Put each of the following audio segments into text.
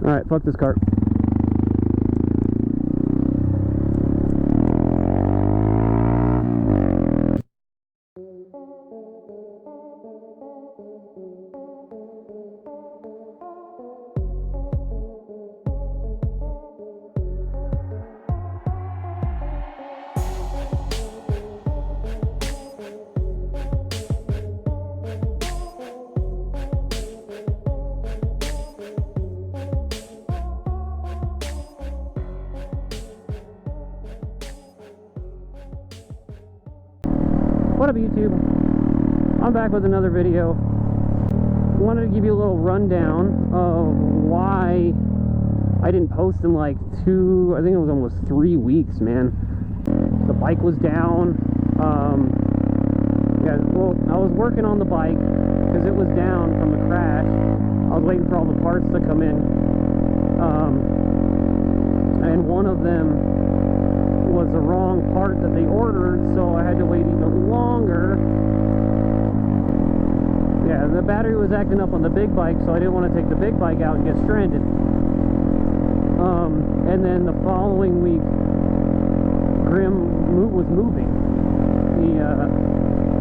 Alright, fuck this cart. What up, YouTube? I'm back with another video. Wanted to give you a little rundown of why I didn't post in like I think it was almost 3 weeks, man. The bike was down. Yeah, well, I was working on the bike because it was down from the crash. I was waiting for all the parts to come in. And one of them was the wrong part that they ordered, so I had to wait even longer. Yeah, the battery was acting up on the big bike, so I didn't want to take the big bike out and get stranded. And then the following week, Grim was moving. He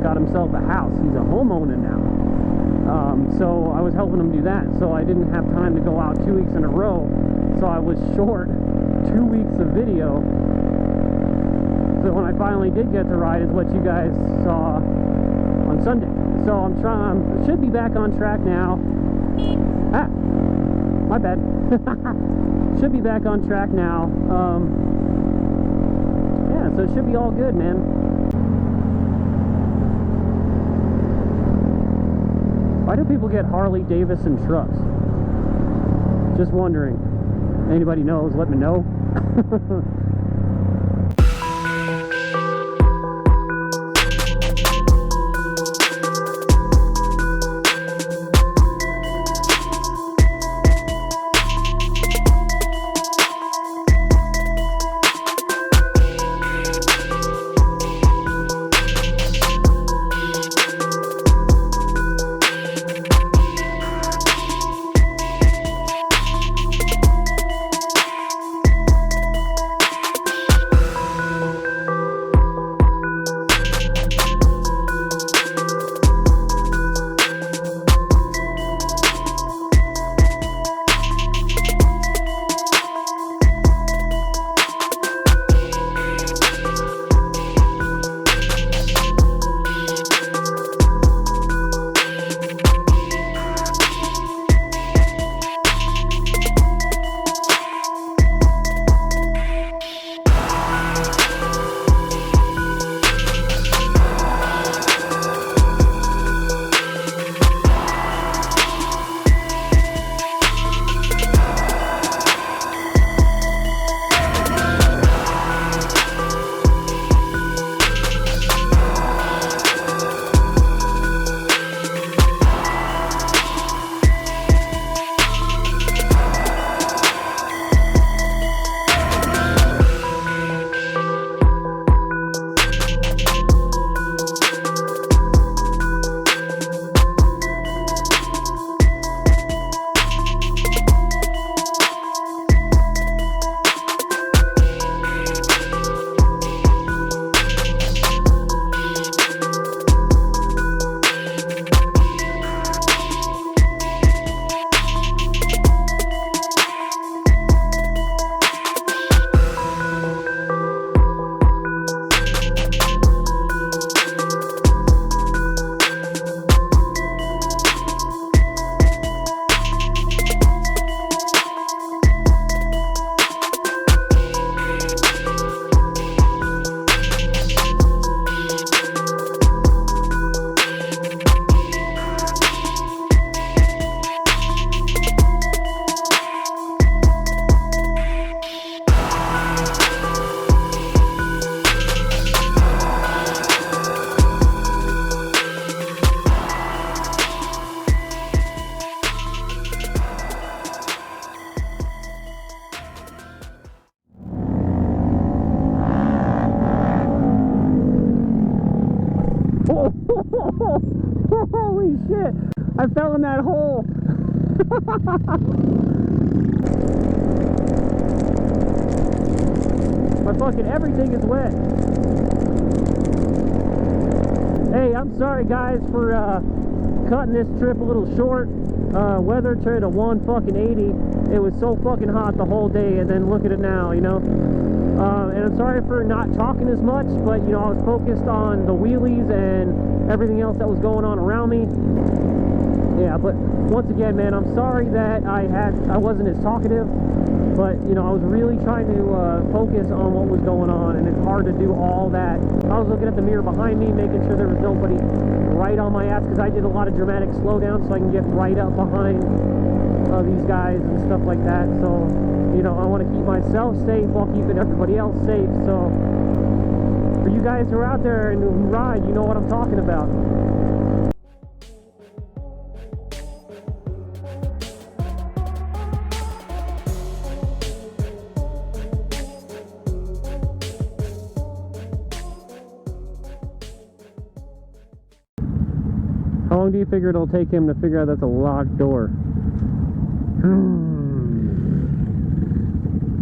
got himself a house. He's a homeowner now. So I was helping him do that, so I didn't have time to go out 2 weeks in a row, so I was short 2 weeks of video. So when I finally did get to ride is what you guys saw on Sunday. So should be back on track now. Ah, my bad. Should be back on track now. Yeah, so it should be all good, man. Why do people get Harley Davidson trucks? Just wondering. Anybody knows, let me know. Holy shit! I fell in that hole! fucking everything is wet. Hey, I'm sorry guys for cutting this trip a little short. Weather turned to 180. It was so fucking hot the whole day, and then look at it now, you know. And I'm sorry for not talking as much, but you know, I was focused on the wheelies and everything else that was going on around me. Yeah, but once again, man, I'm sorry that I wasn't as talkative, but you know, I was really trying to focus on what was going on, and it's hard to do all that. I was looking at the mirror behind me, making sure there was nobody right on my ass, because I did a lot of dramatic slowdown so I can get right up behind these guys and stuff like that. So, you know, I want to keep myself safe while keeping everybody else safe. So, for you guys who are out there and who ride, you know what I'm talking about. How long do you figure it'll take him to figure out that's a locked door?